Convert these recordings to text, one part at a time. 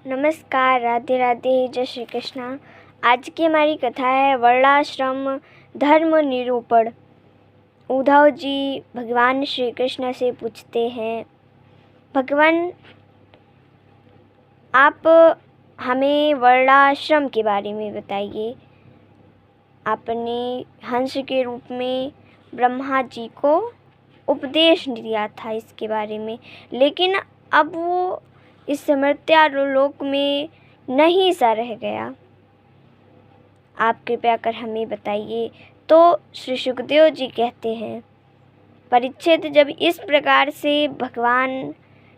नमस्कार, राधे राधे, जय श्री कृष्णा। आज की हमारी कथा है वर्णाश्रम धर्म निरूपण। उद्धव जी भगवान श्री कृष्ण से पूछते हैं, भगवान आप हमें वर्णाश्रम के बारे में बताइए। आपने हंस के रूप में ब्रह्मा जी को उपदेश दिया था इसके बारे में, लेकिन अब वो इस मर्त्यालोक में नहीं सा रह गया। आप कृपया कर हमें बताइए। तो श्री सुखदेव जी कहते हैं, परीक्षित जब इस प्रकार से भगवान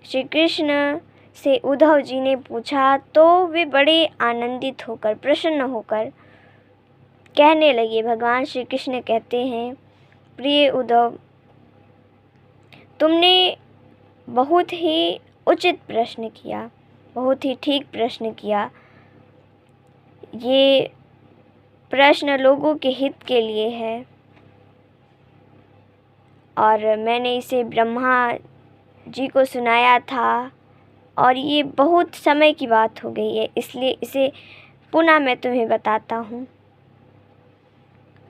श्री कृष्ण से उद्धव जी ने पूछा तो वे बड़े आनंदित होकर, प्रसन्न होकर कहने लगे। भगवान श्री कृष्ण कहते हैं, प्रिय उद्धव, तुमने बहुत ही उचित प्रश्न किया, बहुत ही ठीक प्रश्न किया। ये प्रश्न लोगों के हित के लिए है और मैंने इसे ब्रह्मा जी को सुनाया था और ये बहुत समय की बात हो गई है, इसलिए इसे पुनः मैं तुम्हें बताता हूँ।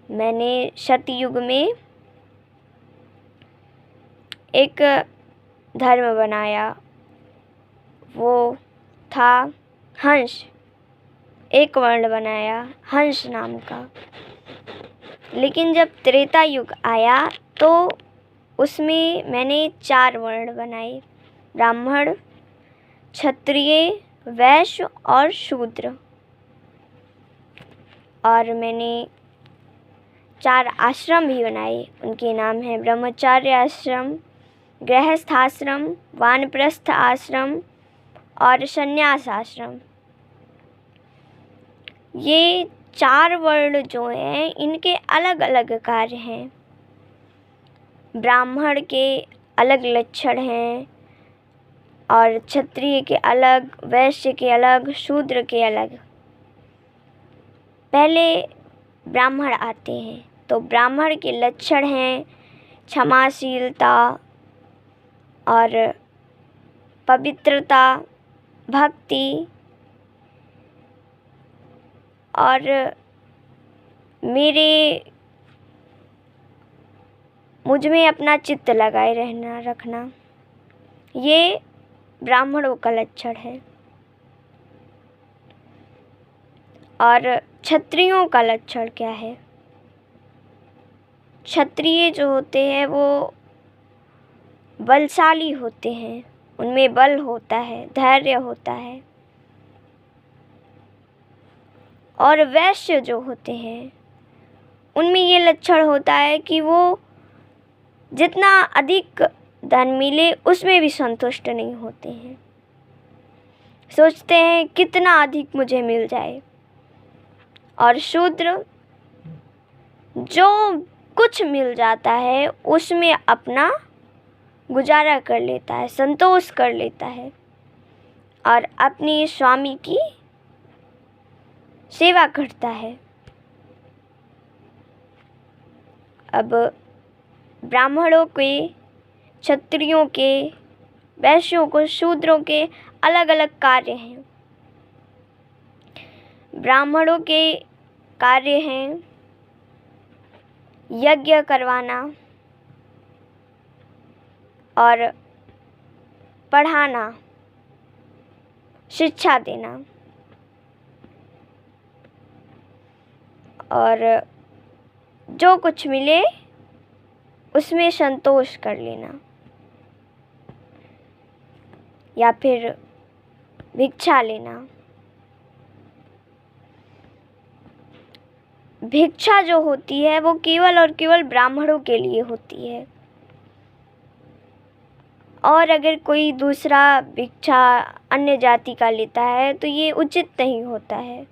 मैंने सतयुग में एक धर्म बनाया, वो था हंस। एक वर्ण बनाया हंस नाम का। लेकिन जब त्रेता युग आया तो उसमें मैंने 4 वर्ण बनाए, ब्राह्मण, क्षत्रिय, वैश्य और शूद्र। और मैंने 4 आश्रम भी बनाए, उनके नाम हैं ब्रह्मचर्य आश्रम, गृहस्थ आश्रम, वानप्रस्थ आश्रम और संन्यास आश्रम। ये 4 वर्ण जो हैं इनके अलग अलग कार्य हैं। ब्राह्मण के अलग लक्षण हैं और क्षत्रिय के अलग, वैश्य के अलग, शूद्र के अलग। पहले ब्राह्मण आते हैं तो ब्राह्मण के लक्षण हैं क्षमाशीलता और पवित्रता, भक्ति और मुझ में अपना चित्त लगाए रखना। ये ब्राह्मणों का लक्षण है। और क्षत्रियों का लक्षण क्या है? क्षत्रिय जो होते हैं वो बलशाली होते हैं, उनमें बल होता है, धैर्य होता है। और वैश्य जो होते हैं उनमें ये लक्षण होता है कि वो जितना अधिक धन मिले उसमें भी संतुष्ट नहीं होते हैं, सोचते हैं कितना अधिक मुझे मिल जाए। और शूद्र जो कुछ मिल जाता है उसमें अपना गुजारा कर लेता है, संतोष कर लेता है और अपनी स्वामी की सेवा करता है। अब ब्राह्मणों के, क्षत्रियों के, वैश्यों को, शूद्रों के अलग अलग कार्य हैं। ब्राह्मणों के कार्य हैं यज्ञ करवाना और पढ़ाना, शिक्षा देना और जो कुछ मिले उसमें संतोष कर लेना या फिर भिक्षा लेना। भिक्षा जो होती है वो केवल और केवल ब्राह्मणों के लिए होती है और अगर कोई दूसरा भिक्षा अन्य जाति का लेता है तो ये उचित नहीं होता है।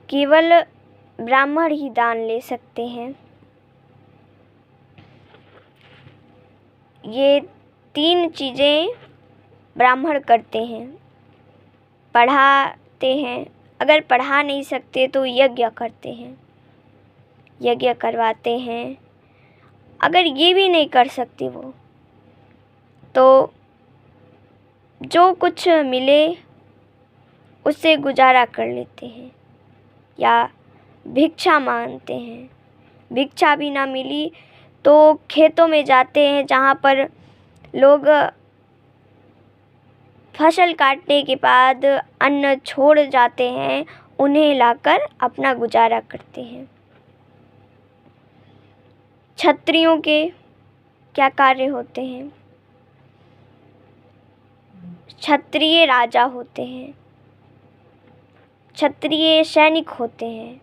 केवल ब्राह्मण ही दान ले सकते हैं। ये 3 चीज़ें ब्राह्मण करते हैं। पढ़ाते हैं, अगर पढ़ा नहीं सकते तो यज्ञ करते हैं, यज्ञ करवाते हैं। अगर ये भी नहीं कर सकते वो तो जो कुछ मिले उससे गुजारा कर लेते हैं या भिक्षा मांगते हैं। भिक्षा भी ना मिली तो खेतों में जाते हैं जहाँ पर लोग फसल काटने के बाद अन्न छोड़ जाते हैं, उन्हें लाकर अपना गुजारा करते हैं। क्षत्रियों के क्या कार्य होते हैं? क्षत्रिय राजा होते हैं, क्षत्रिय सैनिक होते हैं।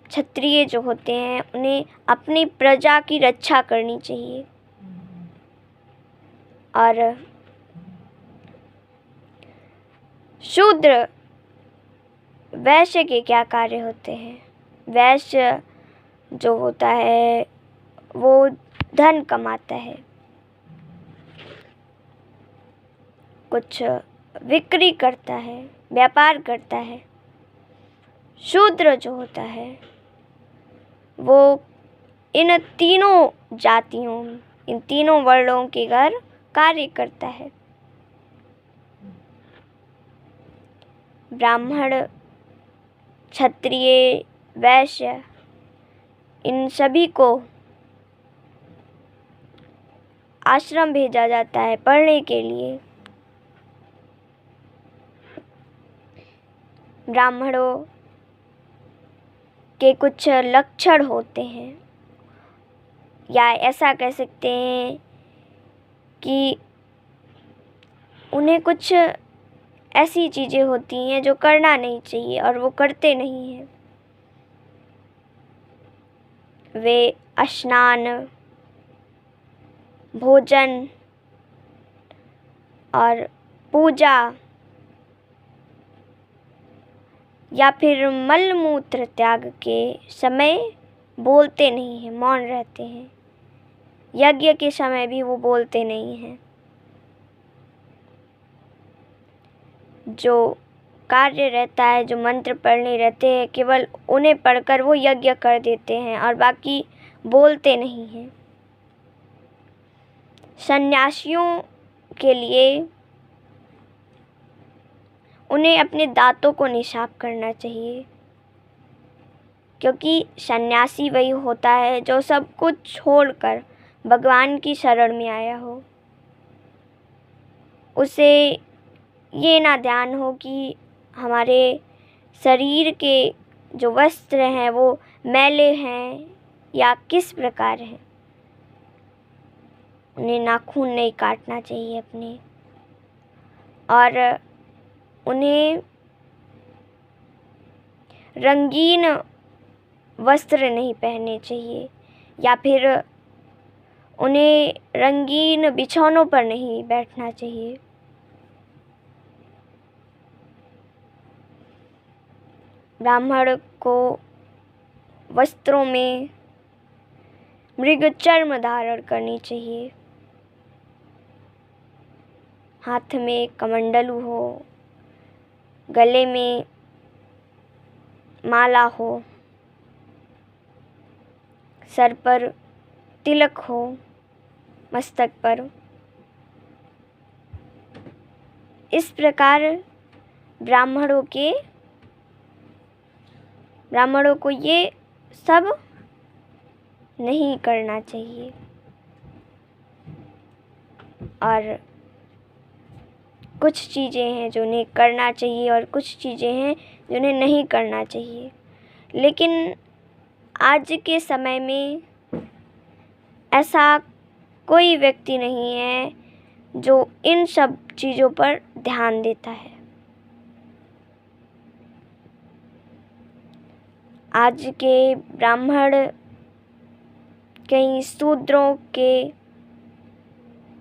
क्षत्रिय जो होते हैं उन्हें अपनी प्रजा की रक्षा करनी चाहिए। और शूद्र वैश्य के क्या कार्य होते हैं? वैश्य जो होता है वो धन कमाता है, कुछ बिक्री करता है, व्यापार करता है। शूद्र जो होता है वो इन तीनों जातियों, इन तीनों वर्णों के घर कार्य करता है। ब्राह्मण, क्षत्रिय, वैश्य, इन सभी को आश्रम भेजा जाता है पढ़ने के लिए। ब्राह्मणों के कुछ लक्षण होते हैं, या ऐसा कह सकते हैं कि उन्हें कुछ ऐसी चीज़ें होती हैं जो करना नहीं चाहिए और वो करते नहीं हैं। वे स्नान, भोजन और पूजा या फिर मल मूत्र त्याग के समय बोलते नहीं हैं, मौन रहते हैं। यज्ञ के समय भी वो बोलते नहीं हैं। जो कार्य रहता है, जो मंत्र पढ़ने रहते हैं, केवल उन्हें पढ़कर वो यज्ञ कर देते हैं और बाकी बोलते नहीं हैं। सन्यासियों के लिए उन्हें अपने दांतों को निशाफ करना चाहिए, क्योंकि सन्यासी वही होता है जो सब कुछ छोड़कर भगवान की शरण में आया हो। उसे ये ना ध्यान हो कि हमारे शरीर के जो वस्त्र हैं वो मैले हैं या किस प्रकार हैं। उन्हें नाखून नहीं काटना चाहिए अपने, और उन्हें रंगीन वस्त्र नहीं पहनने चाहिए, या फिर उन्हें रंगीन बिछौनों पर नहीं बैठना चाहिए। ब्राह्मण को वस्त्रों में मृग चर्म धारण करनी चाहिए, हाथ में कमंडलू हो, गले में माला हो, सर पर तिलक हो, मस्तक पर। इस प्रकार ब्राह्मणों को ये सब नहीं करना चाहिए, और कुछ चीज़ें हैं जो उन्हें करना चाहिए और कुछ चीज़ें हैं जो उन्हें नहीं करना चाहिए। लेकिन आज के समय में ऐसा कोई व्यक्ति नहीं है जो इन सब चीज़ों पर ध्यान देता है। आज के ब्राह्मण कई शूद्रों के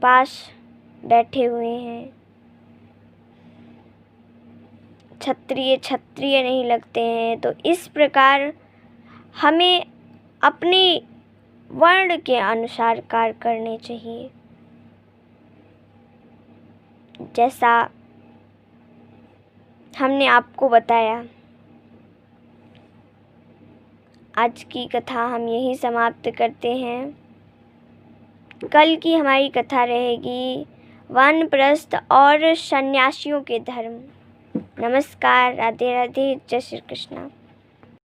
पास बैठे हुए हैं। क्षत्रिय नहीं लगते हैं। तो इस प्रकार हमें अपने वर्ण के अनुसार कार्य करने चाहिए। जैसा हमने आपको बताया, आज की कथा हम यहीं समाप्त करते हैं। कल की हमारी कथा रहेगी वानप्रस्थ और सन्यासियों के धर्म। नमस्कार, राधे राधे, जय श्री कृष्णा।